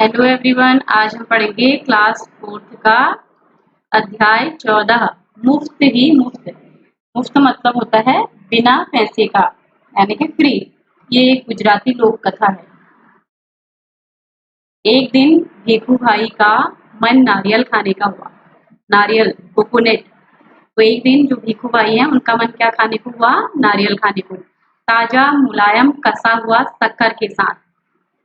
Hello everyone, आज हम पढ़ेंगे क्लास 4th का अध्याय 14 मुफ्त ही मुफ्त। मुफ्त मतलब होता है बिना पैसे का, यानी कि फ्री। ये एक गुजराती लोक कथा है। एक दिन भीखू भाई का मन नारियल खाने का हुआ। नारियल, कोकोनट। तो एक दिन जो भीखू भाई है उनका मन क्या खाने को हुआ? नारियल खाने को, ताजा मुलायम कसा हुआ शक्कर के साथ।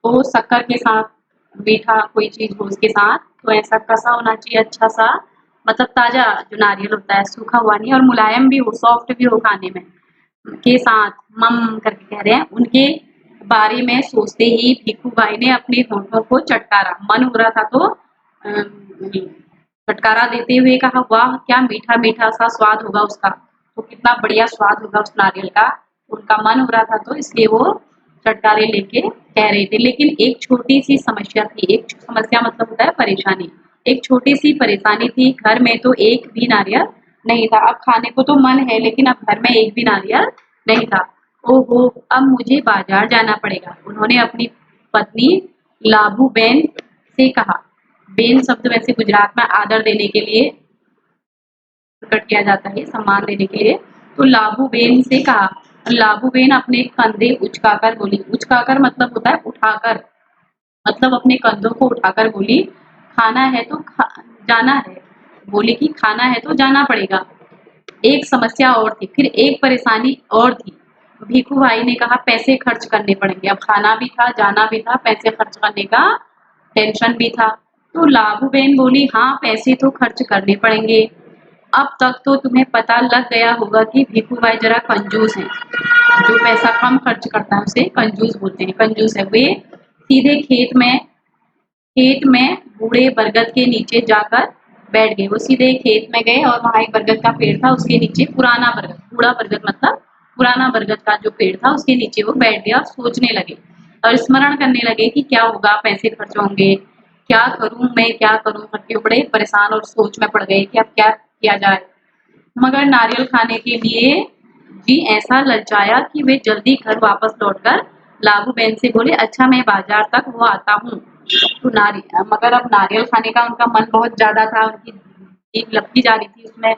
तो शक्कर के साथ मीठा कोई चीज हो उसके साथ, तो ऐसा कसा होना चाहिए अच्छा सा, मतलब ताजा जो नारियल होता है, सूखा हुआ नहीं, और मुलायम भी हो, सॉफ्ट भी हो खाने में, के साथ मम करके कह रहे हैं। उनके बारे में सोचते ही भिखू भाई ने अपने होठों को चटकारा। मन हो रहा था तो चटकारा देते हुए कहा, वाह क्या मीठा मीठा सा स्वाद होगा उसका, तो कितना बढ़िया स्वाद होगा उस नारियल का। उनका मन हो रहा था तो इसलिए वो चटकारे लेके कह रहे थे। लेकिन एक छोटी सी समस्या थी। एक समस्या मतलब होता है परेशानी। एक छोटी सी परेशानी थी, घर में तो एक भी नारियल नहीं था। अब खाने को तो मन है, लेकिन अब घर में एक भी नारियल नहीं था। ओहो, अब मुझे बाजार जाना पड़ेगा। उन्होंने अपनी पत्नी लाभू बेन से कहा। बेन शब्द वैसे गुजरात में आदर देने के लिए प्रकट किया जाता है, सम्मान देने के लिए। तो लाभू बेन से कहा। लाभू बेन अपने कंधे उचकाकर बोली। उचकाकर मतलब होता है उठाकर, मतलब अपने कंधों को उठाकर बोली, खाना है तो जाना है। बोली कि खाना है तो जाना पड़ेगा। एक समस्या और थी, फिर एक परेशानी और थी। भीखू भाई ने कहा, पैसे खर्च करने पड़ेंगे। अब खाना भी था, जाना भी था, पैसे खर्च करने का टेंशन भी था। तो लाभू बेन बोली, हाँ पैसे तो खर्च करने पड़ेंगे। अब तक तो तुम्हें पता लग गया होगा कि भीखू भाई जरा कंजूस हैं। जो पैसा कम खर्च करता है उसे कंजूस बोलते हैं। कंजूस है वे। सीधे खेत में बूढ़े बरगद के नीचे जाकर बैठ गए। वो सीधे खेत में गए और वहां एक बरगद का पेड़ था, उसके नीचे पुराना बरगद, बूढ़ा बरगद मतलब पुराना बरगद का जो पेड़ था उसके नीचे वो बैठ गया और सोचने लगे और स्मरण करने लगे कि क्या होगा, पैसे खर्च होंगे, क्या करूं मैं, क्या करूं करके बड़े परेशान और सोच में पड़ गए कि अब क्या किया जाए। मगर नारियल खाने के लिए जी ऐसा ललचाया कि वे जल्दी घर वापस लौटकर लाबू बहन से बोले, अच्छा मैं बाजार तक वो आता हूँ। तो मगर अब नारियल खाने का उनका मन बहुत ज्यादा था, उनकी एक लपकी जा रही थी उसमें।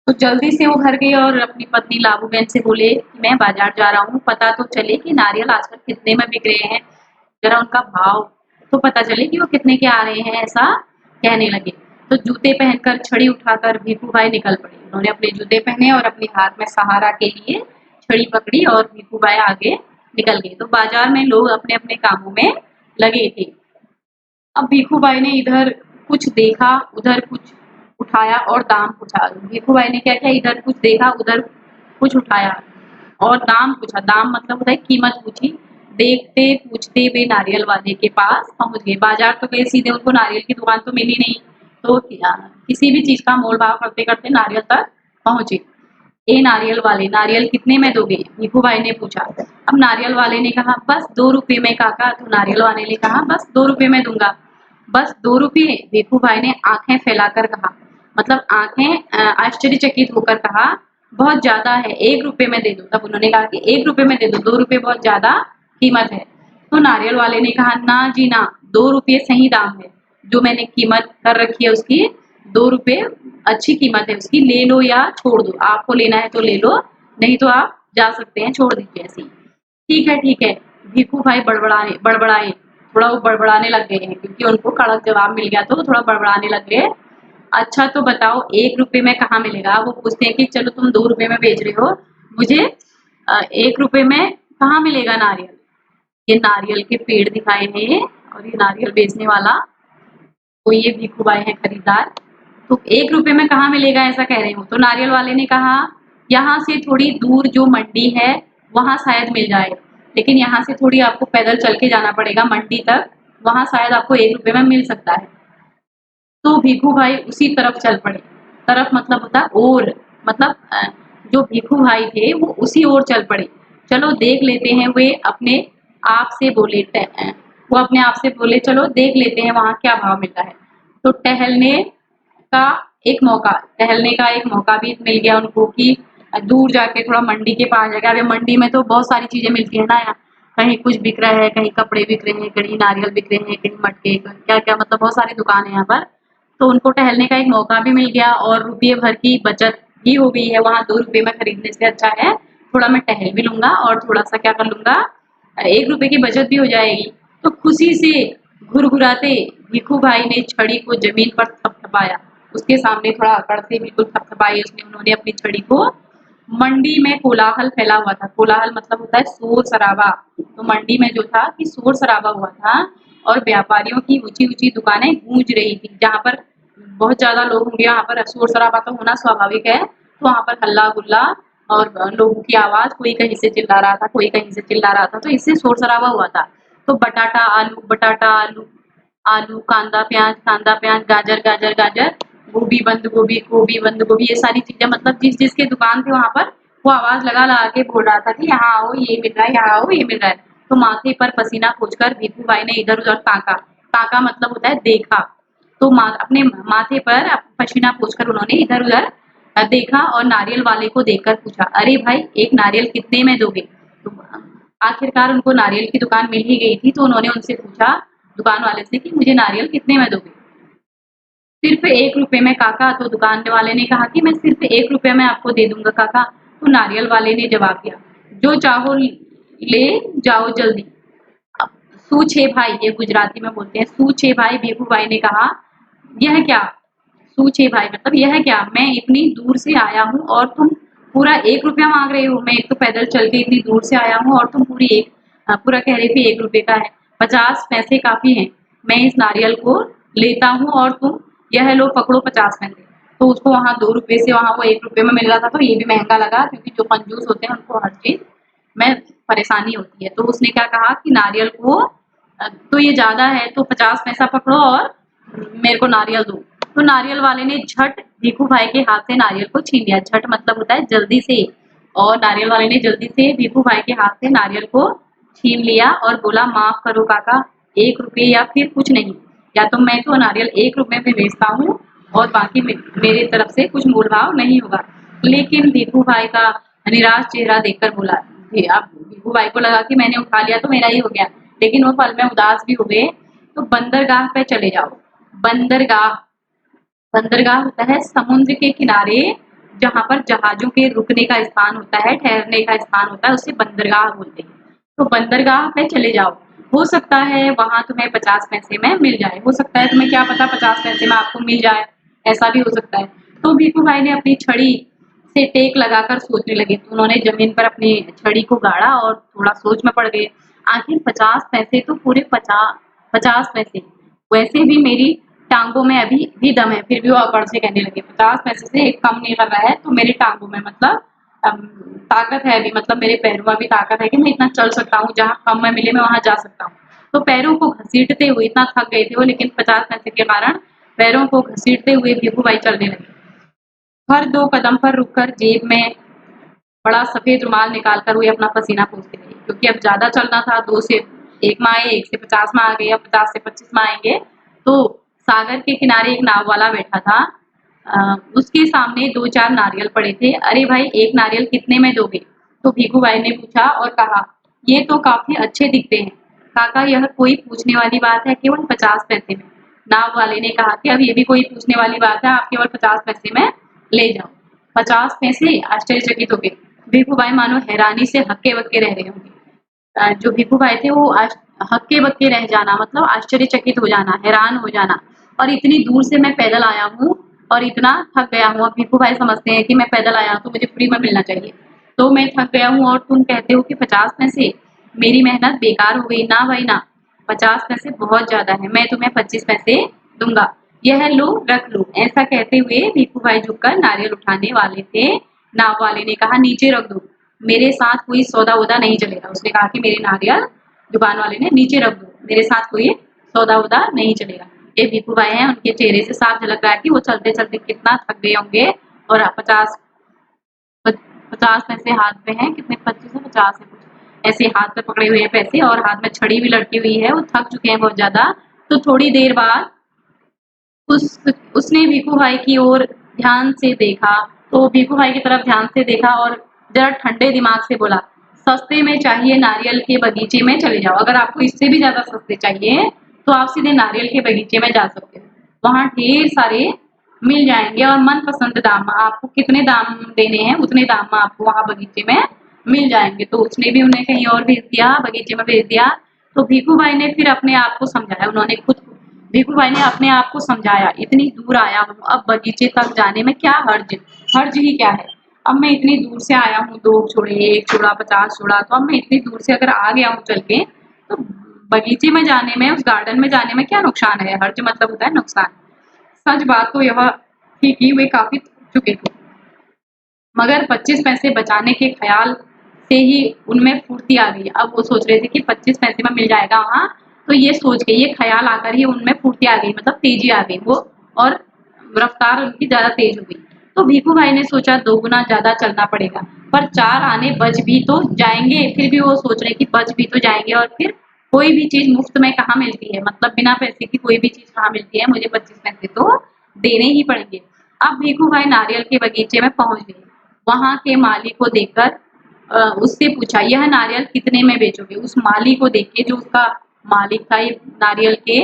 तो जल्दी से वो घर गए और अपनी पत्नी लाबू बहन से बोले कि मैं बाजार जा रहा हूँ, पता तो चले कि नारियल आजकल कितने में बिक रहे हैं, जरा उनका भाव तो पता चले कि वो कितने के आ रहे हैं, ऐसा कहने लगे। तो जूते पहनकर, छड़ी उठाकर भीखू भाई निकल पड़े। उन्होंने अपने जूते पहने और अपने हाथ में सहारा के लिए छड़ी पकड़ी और भीखू भाई आगे निकल गए। तो बाजार में लोग अपने अपने कामों में लगे थे। अब भीखू भाई ने इधर कुछ देखा, उधर कुछ उठाया और दाम पूछा। भीखू भाई ने क्या किया, इधर कुछ देखा, उधर कुछ उठाया और दाम पूछा। दाम मतलब होता है कीमत पूछी। देखते पूछते वे नारियल वाले के पास पहुंच गए। बाजार तो गए सीधे, उनको नारियल की दुकान तो मिली नहीं, तो किसी भी चीज का मोल भाव करते करते नारियल तक पहुंचे। ए नारियल वाले, नारियल कितने में दोगे? भीखू भाई ने पूछा। अब नारियल वाले ने कहा, बस 2 रुपए में काका। तो नारियल वाले ने कहा, बस 2 रुपए में दूंगा। बस 2 रुपए? भीखू भाई ने आंखें फैलाकर कहा, मतलब आंखें आश्चर्यचकित होकर कहा, बहुत ज्यादा है, 1 रुपए में दे दो। तब उन्होंने कहा कि 1 रुपए में दे दो, 2 रुपए बहुत ज्यादा कीमत है। तो नारियल वाले ने कहा, ना जी ना, 2 रुपए सही दाम है। जो मैंने कीमत कर रखी है उसकी 2 रुपए अच्छी कीमत है उसकी, ले लो या छोड़ दो। आपको लेना है तो ले लो, नहीं तो आप जा सकते हैं, छोड़ दीजिए ऐसी। ठीक है ठीक है। भीखू भाई बड़बड़ाए, थोड़ा वो बड़बड़ाने लग गए हैं क्योंकि उनको कड़क जवाब मिल गया, तो वो थोड़ा बड़बड़ाने लग गए। अच्छा तो बताओ 1 रुपए में कहाँ मिलेगा? वो पूछते हैं कि चलो तुम 2 रुपए में बेच रहे हो, मुझे 1 रुपए में कहाँ मिलेगा नारियल? ये नारियल के पेड़ दिखाए हैं और ये नारियल बेचने वाला, तो ये भीखू भाई है खरीदार। तो 1 रुपए में कहाँ मिलेगा ऐसा कह रहे हो? तो नारियल वाले ने कहा, यहाँ से थोड़ी दूर जो मंडी है वहां शायद मिल जाए, लेकिन यहाँ से थोड़ी आपको पैदल चल के जाना पड़ेगा मंडी तक, वहां शायद आपको 1 रुपए में मिल सकता है। तो भीखू भाई उसी तरफ चल पड़े। तरफ मतलब होता है ओर, मतलब जो भीखू भाई थे वो उसी ओर चल पड़े। चलो देख लेते हैं, वे अपने आप से बोले। वो अपने आप से बोले, चलो देख लेते हैं वहां क्या भाव मिलता है। तो का टहलने का एक मौका भी मिल गया उनको कि दूर जाके थोड़ा मंडी के पास जाके। अरे मंडी में तो बहुत सारी चीजें मिलती है ना, कहीं कुछ बिक रहा है, कहीं कपड़े बिक रहे हैं, कहीं नारियल बिक रहे हैं, कहीं मटके, क्या क्या मतलब बहुत सारी दुकान है यहाँ पर। तो उनको टहलने का एक मौका भी मिल गया और रुपये भर की बचत भी हो गई है। वहाँ 2 रुपये में खरीदने से अच्छा है थोड़ा मैं टहल भी लूंगा और थोड़ा सा क्या कर लूंगा, 1 रुपए की बचत भी हो जाएगी। तो खुशी से घुरघुराते भिखू भाई ने छड़ी को जमीन पर थपथपाया। उसके सामने थोड़ा अकड़ से बिल्कुल थपथपाई उसने, उन्होंने अपनी छड़ी को। मंडी में कोलाहल फैला हुआ था। कोलाहल मतलब होता है शोर शराबा। तो मंडी में जो था कि शोर शराबा हुआ था और व्यापारियों की ऊंची ऊंची दुकानें गूंज रही थी। जहाँ पर बहुत ज्यादा लोग होंगे वहाँ पर शोर शराबा तो होना स्वाभाविक है। तो वहाँ पर हल्ला गुल्ला और लोगों की आवाज, कोई कहीं से चिल्ला रहा था, कोई कहीं से चिल्ला रहा था, तो इससे शोर शराबा हुआ था। तो बटाटा आलू आलू, कांदा प्याज, गाजर गाजर गाजर, गोभी बंद गोभी, गोभी बंद गोभी, ये सारी चीजें मतलब जिस जिसके दुकान थे वहां पर वो आवाज लगा लगा के बोल रहा था कि यहाँ आओ ये मिल रहा है, यहाँ आओ ये मिल रहा है। तो माथे पर पसीना पोंछकर भिखू भाई ने इधर उधर ताका। ताका मतलब होता है देखा। तो अपने माथे पर पसीना पोंछकर उन्होंने इधर उधर देखा और नारियल वाले को देखकर पूछा, अरे भाई एक नारियल कितने में दोगे? तो आखिरकार उनको नारियल की दुकान मिल ही गई थी, तो उन्होंने उनसे पूछा दुकान वाले से कि मुझे नारियल कितने में दोगे? सिर्फ 1 रुपए में काका। तो दुकान वाले ने कहा कि मैं सिर्फ 1 रुपए में आपको दे दूंगा काका। तो नारियल वाले ने जवाब दिया, जो चाहो ले जाओ जल्दी। सूछे भाई, ये गुजराती में बोलते हैं, सूछे भाई। भिखू भाई ने कहा, यह क्या? सूछे भाई मतलब यह क्या? मैं इतनी दूर से आया हूँ और तुम पूरा 1 रुपया मांग रहे हो। मैं एक तो पैदल चल के इतनी दूर से आया हूँ और तुम पूरा कह रहे थे 1 रुपए का है। 50 पैसे काफी हैं। मैं इस नारियल को लेता हूँ और तुम यह लो पकड़ो 50 पैसे। तो उसको वहाँ 2 रुपए से वहाँ वो 1 रुपए में मिल रहा था, तो ये भी महंगा लगा क्योंकि जो कंजूस होते हैं उनको हर चीज में परेशानी होती है। तो उसने क्या कहा कि नारियल को तो ये ज्यादा है तो 50 पैसा पकड़ो और मेरे को नारियल दो। तो नारियल वाले ने झट भिखू भाई के हाथ से नारियल को छीन लिया। झट मतलब होता है जल्दी से। और नारियल वाले ने जल्दी से भिखू भाई के हाथ से नारियल को छीन लिया और बोला, माफ करो काका, 1 रुपये या फिर कुछ नहीं, या तो मैं तो नारियल 1 रुपए में बेचता हूँ और बाकी मेरे तरफ से कुछ मोल भाव नहीं होगा। लेकिन भिखू भाई का निराश चेहरा देखकर बोला, अब भिखू भाई को लगा कि मैंने उठा लिया तो मेरा ही हो गया, लेकिन वो पल में उदास भी हो गए। तो बंदरगाह पे चले जाओ। बंदरगाह, बंदरगाह होता है समुद्र के किनारे जहाँ पर जहाजों के रुकने का स्थान होता है, ठहरने का स्थान होता है, उसे बंदरगाह बोलते हैं। तो बंदरगाह पे चले जाओ। हो सकता है वहां तुम्हें 50 पैसे में मिल जाए। हो सकता है, तुम्हें क्या पता 50 पैसे में आपको मिल जाए, ऐसा भी हो सकता है। तो भिखू भाई ने अपनी छड़ी से टेक लगाकर सोचने लगे। तो उन्होंने जमीन पर अपनी छड़ी को गाड़ा और थोड़ा सोच में पड़ गए। आखिर 50 पैसे तो पूरे 50 पैसे, वैसे भी मेरी टांगों में अभी भी दम है। फिर भी वो अकड़ से कहने लगे, 50 पैसे से एक कम नहीं कर रहा है तो मेरी टांगों में मतलब ताकत है अभी, मतलब मेरे पैरों में भी ताकत है कि मैं इतना चल सकता हूँ, जहाँ कम में मिले मैं वहां जा सकता हूँ। तो पैरों को घसीटते हुए इतना थक गए थे वो, लेकिन 50 पैसे के कारण पैरों को घसीटते हुए भिखू भाई चलने लगे। हर 2 कदम पर रुककर जेब में बड़ा सफेद रुमाल निकालकर हुए अपना पसीना पोंछते रहे, क्योंकि अब ज्यादा चलना था। 2 से 1 में आए, 1 से 50 में आ गए, अब 50 से 25 में आएंगे। तो सागर के किनारे एक नाव वाला बैठा था। उसके सामने 2-4 नारियल पड़े थे। अरे भाई एक नारियल कितने में दोगे? तो भिखू भाई ने पूछा और कहा, ये तो काफी अच्छे दिखते हैं काका, यह कोई पूछने वाली बात है, केवल 50 पैसे में। नाव वाले ने कहा कि अब ये भी कोई पूछने वाली बात है, आप केवल 50 पैसे में ले जाओ। 50 पैसे? आश्चर्यचकित हो गए भिखू भाई, मानो हैरानी से हक्के बक्के रह रहे होंगे। जो भिखू भाई थे वो हक्के बक्के रह जाना मतलब आश्चर्यचकित हो जाना, हैरान हो जाना। और इतनी दूर से मैं पैदल आया हूँ और इतना थक गया हूँ। अब भिखू भाई समझते हैं कि मैं पैदल आया हूँ तो मुझे फ्री में मिलना चाहिए। तो मैं थक गया हूँ और तुम कहते हो कि 50 पैसे, मेरी मेहनत बेकार हो गई। ना भाई ना, 50 पैसे बहुत ज्यादा है, मैं तुम्हें 25 पैसे दूंगा। यह लो रख लो। ऐसा कहते हुए भिखू भाई झुककर नारियल उठाने वाले थे। नाव वाले ने कहा, नीचे रख दो, मेरे साथ कोई सौदा वोदा नहीं चलेगा। उसने कहा कि मेरे नारियल, दुकान वाले ने, नीचे रख दो, मेरे साथ कोई सौदा वोदा नहीं चलेगा। ये भिखू भाई हैं, उनके चेहरे से साफ झलक रहा है कि वो चलते चलते कितना थक गए होंगे। और 50 पैसे हाथ में हैं, कितने 25 है 50 है कुछ ऐसे हाथ में पकड़े हुए हैं पैसे, और हाथ में छड़ी भी लटकी हुई है। वो थक चुके हैं बहुत ज्यादा। तो थोड़ी देर बाद उसने भिखू भाई की ओर ध्यान से देखा। तो भिखू भाई की तरफ ध्यान से देखा और जरा ठंडे दिमाग से बोला, सस्ते में चाहिए नारियल के बगीचे में चले जाओ। अगर आपको इससे भी ज्यादा सस्ते चाहिए तो आप सीधे नारियल के बगीचे में जा सकते हो, वहां ढेर सारे मिल जाएंगे और मनपसंद दाम, आपको कितने दाम देने हैं उतने दाम में आपको वहां बगीचे में मिल जाएंगे। तो उसने भी उन्हें कहीं और भेज दिया, बगीचे में भेज दिया। तो भीखू भाई ने फिर अपने आप को समझाया, उन्होंने खुद भीखू भाई ने अपने आप को समझाया, इतनी दूर आया हूँ, अब बगीचे तक जाने में क्या हर्ज, हर्ज ही क्या है। अब मैं इतनी दूर से आया हूँ, 2 छोड़े 1 छोड़ा 50 छोड़ा, तो अब मैं इतनी दूर से अगर आ गया हूँ चल के, तो बगीचे में जाने में, उस गार्डन में जाने में क्या नुकसान है। हर्ज मतलब होता है नुकसान। सच बात तो यह थी कि वे काफी थक चुके थे, मगर 25 पैसे बचाने के ख्याल से ही उनमें फुर्ती आ गई। अब वो सोच रहे थे कि 25 पैसे में मिल जाएगा वहाँ, तो ये सोच के, ये ख्याल आकर ही उनमें फुर्ती आ गई, मतलब तेजी आ गई वो, और रफ्तार उनकी ज्यादा तेज हो गई। तो भीखू भाई ने सोचा 2 गुना ज्यादा चलना पड़ेगा, पर 4 आने बच भी तो जाएंगे। फिर भी वो सोच रहे कि बच भी तो जाएंगे, और फिर कोई भी चीज मुफ्त में कहाँ मिलती है, मतलब बिना पैसे की कोई भी चीज कहाँ मिलती है, मुझे 25 पैसे तो देने ही पड़ेंगे। अब भीखू भाई नारियल के बगीचे में पहुंच गए। वहां के माली को देखकर उससे पूछा, यह नारियल कितने में बेचोगे। उस माली को देख के, जो उसका मालिक था, ये नारियल के,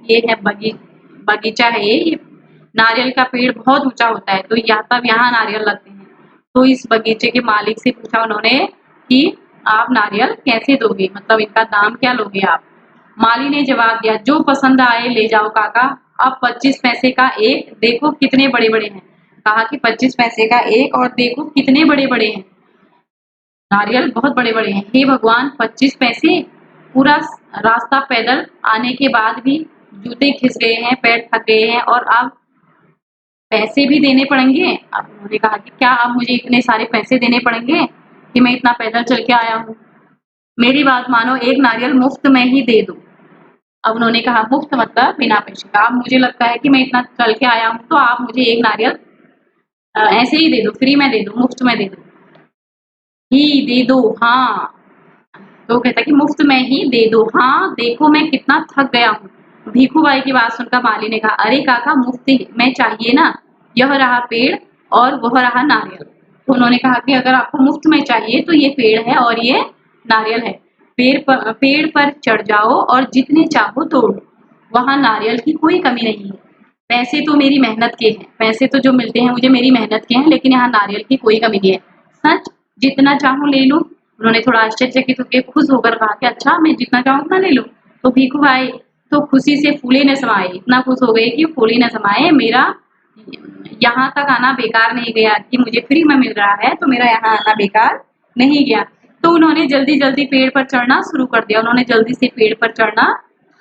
ये है बगीचा है, ये नारियल का पेड़ बहुत ऊंचा होता है, तो यहाँ नारियल लगते हैं। तो इस बगीचे के मालिक से पूछा उन्होंने कि आप नारियल कैसे दोगे, मतलब इनका दाम क्या लोगे आप। माली ने जवाब दिया, जो पसंद आए ले जाओ काका, अब 25 पैसे का एक, देखो कितने बड़े बड़े हैं। कहा कि 25 पैसे का एक, और देखो कितने बड़े बड़े हैं, नारियल बहुत बड़े बड़े हैं। हे भगवान, 25 पैसे, पूरा रास्ता पैदल आने के बाद भी जूते खिस गए हैं, पैर थक गए हैं, और अब पैसे भी देने पड़ेंगे। अब उन्होंने कहा कि क्या अब मुझे इतने सारे पैसे देने पड़ेंगे कि मैं इतना पैदल चल के आया हूँ, मेरी बात मानो, एक नारियल मुफ्त में ही दे दो। अब उन्होंने कहा मुफ्त मतलब बिना पैसे का। अब मुझे लगता है कि मैं इतना चल के आया हूँ, तो आप मुझे एक नारियल ऐसे ही दे दो, फ्री में दे दो, मुफ्त में दे दो, ही दे दो, हाँ। तो कहता है कि मुफ्त में ही दे दो, हाँ देखो मैं कितना थक गया हूँ। भीखू भाई की बात सुनकर माली ने कहा, अरे काका मुफ्त में चाहिए ना, यह रहा पेड़ और वह रहा नारियल। तो उन्होंने कहा कि अगर आपको मुफ्त में चाहिए तो ये पेड़ है और ये नारियल है, पेड़ पर चढ़ जाओ और जितने चाहो तोड़, वहां नारियल की कोई कमी नहीं है। पैसे तो मेरी मेहनत के हैं, पैसे तो जो मिलते हैं मुझे मेरी मेहनत के हैं, लेकिन यहाँ नारियल की कोई कमी नहीं है। सच, जितना चाहूं ले लो। उन्होंने थोड़ा आश्चर्यचकित होकर खुश होकर कहा कि अच्छा, मैं जितना चाहूँ उतना ले लूं। तो भीखू भाई तो खुशी से फूले न समाये, इतना खुश हो गए कि फूले न समाये, मेरा यहाँ तक आना बेकार नहीं गया, कि मुझे फ्री में मिल रहा है तो मेरा यहाँ आना बेकार नहीं गया। तो उन्होंने जल्दी जल्दी पेड़ पर चढ़ना शुरू कर दिया, उन्होंने जल्दी से पेड़ पर चढ़ना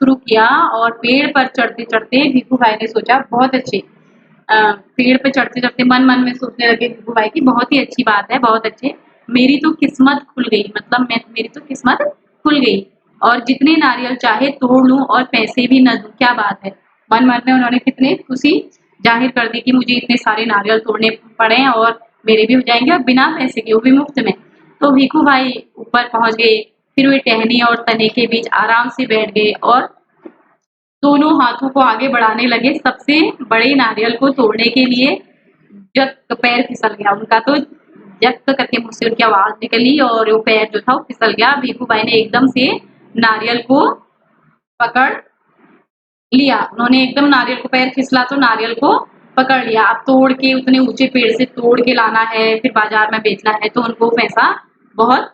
शुरू किया। और पेड़ पर चढ़ते चढ़ते भीखू भाई ने सोचा, बहुत अच्छे, पेड़ पे चढ़ते चढ़ते मन मन में सोचने लगे भीखू भाई की, बहुत ही अच्छी बात है, बहुत अच्छे, मेरी तो किस्मत खुल गई, मतलब मेरी तो किस्मत खुल गई, और जितने नारियल चाहे तोड़ लूं और पैसे भी न दूं, क्या बात है। मन मन में उन्होंने कितनी खुशी जाहिर कर दी कि मुझे इतने सारे नारियल तोड़ने पड़े और मेरे भी हो जाएंगे, और बिना पैसे के, वो भी मुफ्त में। तो भीखू भाई ऊपर पहुंच गए, फिर वे टहनी और तने के बीच आराम से बैठ गए और दोनों हाथों को आगे बढ़ाने लगे, सबसे बड़े नारियल को तोड़ने के लिए। जब पैर फिसल गया उनका, तो जब करके मुंह से उनकी आवाज निकली और वो पैर जो था वो फिसल गया। भीखू भाई ने एकदम से नारियल को पकड़ लिया, उन्होंने एकदम नारियल को, पैर फिसला तो नारियल को पकड़ लिया। अब तोड़ के, उतने ऊंचे पेड़ से तोड़ के लाना है, फिर बाजार में बेचना है, तो उनको पैसा बहुत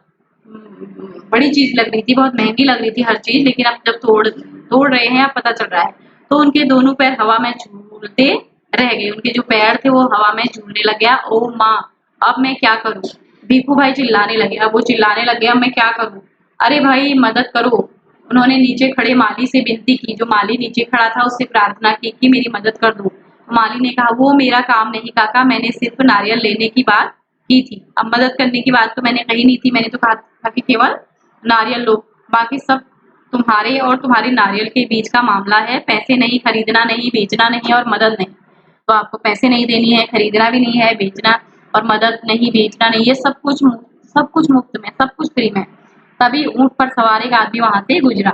बड़ी चीज लग रही थी, बहुत महंगी लग रही थी हर चीज। लेकिन अब जब तोड़ तोड़ रहे हैं, अब पता चल रहा है, तो उनके दोनों पैर हवा में झूलते रह गए, उनके जो पैर थे वो हवा में झूलने लग गया। ओ माँ, अब मैं क्या करूं। भीखू भाई चिल्लाने लगे, अब वो चिल्लाने लगे, अब मैं क्या करूं, अरे भाई मदद करो। उन्होंने नीचे खड़े माली से विनती की, जो माली नीचे खड़ा था उससे प्रार्थना की कि मेरी मदद कर दो। माली ने कहा, वो मेरा काम नहीं काका, मैंने सिर्फ नारियल लेने की बात की थी, अब मदद करने की बात तो मैंने कही नहीं थी, मैंने तो कहा था कि केवल नारियल लो, बाकी सब तुम्हारे और तुम्हारे नारियल के बीच का मामला है, पैसे नहीं, खरीदना नहीं, बेचना नहीं और मदद नहीं। तो आपको पैसे नहीं देनी है, खरीदना भी नहीं है, बेचना और मदद नहीं, बेचना नहीं, ये सब कुछ मुफ्त में, सब कुछ फ्री में। तभी ऊंट पर सवार एक आदमी वहां से गुजरा,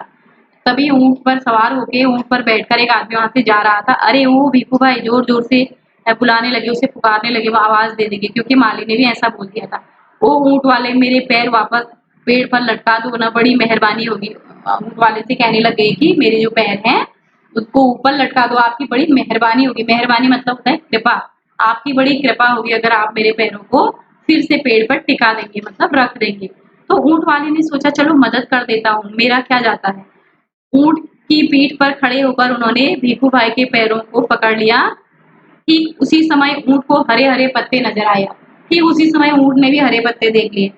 तभी ऊंट पर सवार होके, ऊंट पर बैठकर एक आदमी वहां से जा रहा था। अरे वो भीखू भाई जोर जोर से बुलाने लगे, उसे पुकारने लगे, वो आवाज दे देंगे, क्योंकि माली ने भी ऐसा बोल दिया था, ओ ऊंट वाले, मेरे पैर वापस पेड़ पर लटका दो ना, बड़ी मेहरबानी होगी। ऊँट वाले से कहने लग गई कि मेरे जो पैर हैं उसको ऊपर लटका दो, आपकी बड़ी मेहरबानी होगी। मेहरबानी मतलब होता है कृपा, आपकी बड़ी कृपा होगी अगर आप मेरे पैरों को फिर से पेड़ पर टिका देंगे, मतलब रख देंगे। तो ऊँट वाले ने सोचा चलो मदद कर देता हूँ, मेरा क्या जाता है। ऊँट की पीठ पर खड़े होकर उन्होंने भीखू भाई के पैरों को पकड़ लिया। ठीक उसी समय ऊँट को हरे-हरे पत्ते नजर आए। ठीक उसी समय ऊँट ने भी हरे पत्ते देख लिए।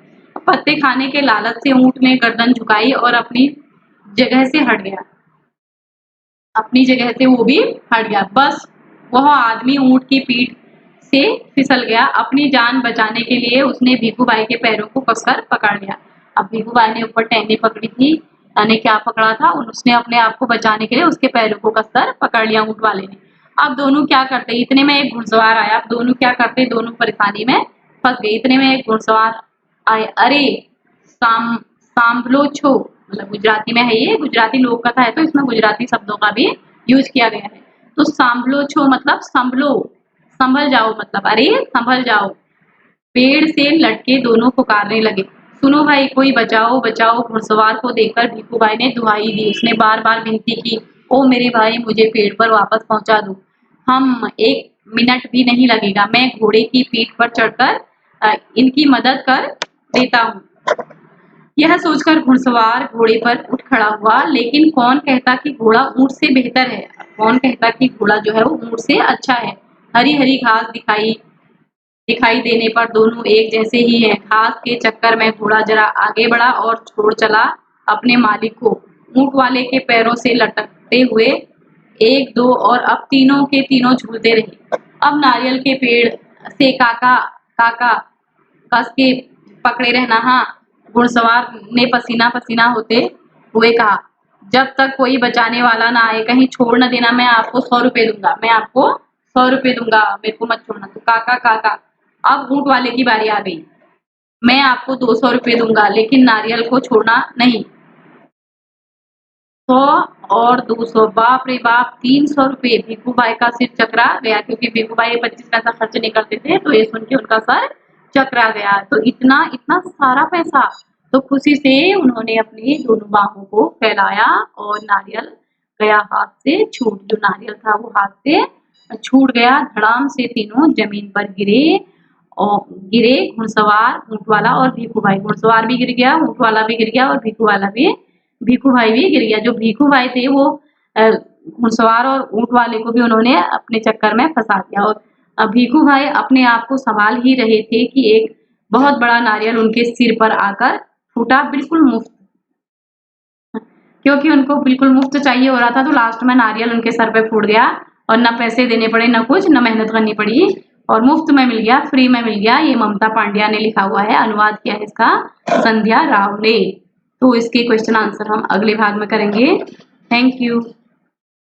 पत्ते खाने के लालच से ऊँट ने गर्दन झुकाई और अपनी जगह से हट गया। अपनी जगह से वो भी हट गया। बस वह आदमी ऊँट की पीठ से फिसल गया। अपनी जान बचाने के लिए उसने भीखू भाई के पैरों को कसकर पकड़ लिया। अब भीखू भाई ने ऊपर टहनी पकड़ी थी, यानी क्या पकड़ा था, उसने अपने आप को बचाने के लिए उसके पैरों को कसकर पकड़ लिया ऊँट वाले ने। अब दोनों क्या करते, इतने में एक घुड़सवार आया। अब दोनों क्या करते, दोनों परेशानी में फंस गए। इतने में एक घुड़सवार आए। अरे सांभलो छो, मतलब गुजराती में है, ये गुजराती लोक कथा है तो इसमें गुजराती शब्दों का भी यूज किया गया है। तो सांभलो छो मतलब संभलो, संभल जाओ, मतलब अरे संभल जाओ। पेड़ से लटके दोनों पुकारने लगे, सुनो भाई कोई बचाओ बचाओ। घुड़सवार को देखकर भीखू भाई ने दुहाई दी। उसने बार बार विनती की, ओ मेरे भाई मुझे पेड़ पर वापस पहुंचा दो, हम 1 मिनट भी नहीं लगेगा, मैं घोड़े की पीठ पर चढ़कर इनकी मदद कर देता हूँ। यह सोचकर घुड़सवार घोड़े पर उठ खड़ा हुआ, लेकिन कौन कहता कि घोड़ा ऊँट से बेहतर है, कौन कहता कि घोड़ा जो है वो ऊँट से अच्छा है। हरी हरी घास दिखाई देने पर दोनों एक जैसे ही हैं। घास के चक्कर में घोड़ा जरा आगे बढ़ा और छोड़ चला अपने मालिक को। ऊँट वाले के पैरों से लटकते हुए 1 2 और अब तीनों के तीनों झूलते रहे। अब नारियल के पेड़ से काका काका कस के पकड़े रहना। हाँ, घुड़सवार ने पसीना पसीना होते हुए कहा, जब तक कोई बचाने वाला ना आए कहीं छोड़ न देना, मैं आपको 100 रुपए दूंगा, मैं आपको 100 रुपए दूंगा, मेरे को मत छोड़ना। तो काका काका, अब ऊँट वाले की बारी आ गई, मैं आपको 200 रुपए दूंगा लेकिन नारियल को छोड़ना नहीं। 100 और 200, बाप रे बाप 300 रुपए। भीखू भाई का सिर चकरा गया, क्योंकि भीखू भाई 25 पैसा खर्च नहीं करते थे, तो ये सुन के उनका सर चकरा गया। तो इतना इतना सारा पैसा। तो खुशी से उन्होंने अपनी दोनों बाहों को फैलाया और नारियल गया हाथ से छूट। जो नारियल था वो हाथ से छूट गया। धड़ाम से तीनों जमीन पर गिरे घुड़सवार, ऊँट वाला और भीखू भाई। घुड़सवार भी गिर गया, ऊँट वाला भी गिर गया और भीखू भाई भी गिर गया। जो भीखू भाई थे वो घुड़सवार और ऊँट वाले को भी उन्होंने अपने चक्कर में फंसा दिया। और भीखू भाई अपने आप को संभाल ही रहे थे कि एक बहुत बड़ा नारियल उनके सिर पर आकर फूटा, बिल्कुल मुफ्त। क्योंकि उनको बिल्कुल मुफ्त चाहिए हो रहा था, तो लास्ट में नारियल उनके सर पे फूट गया और ना पैसे देने पड़े, ना कुछ, ना मेहनत करनी पड़ी और मुफ्त में मिल गया, फ्री में मिल गया। ये ममता पांड्या ने लिखा हुआ है, अनुवाद किया है इसका संध्या राव ने। तो इसके क्वेश्चन आंसर हम अगले भाग में करेंगे। Thank you.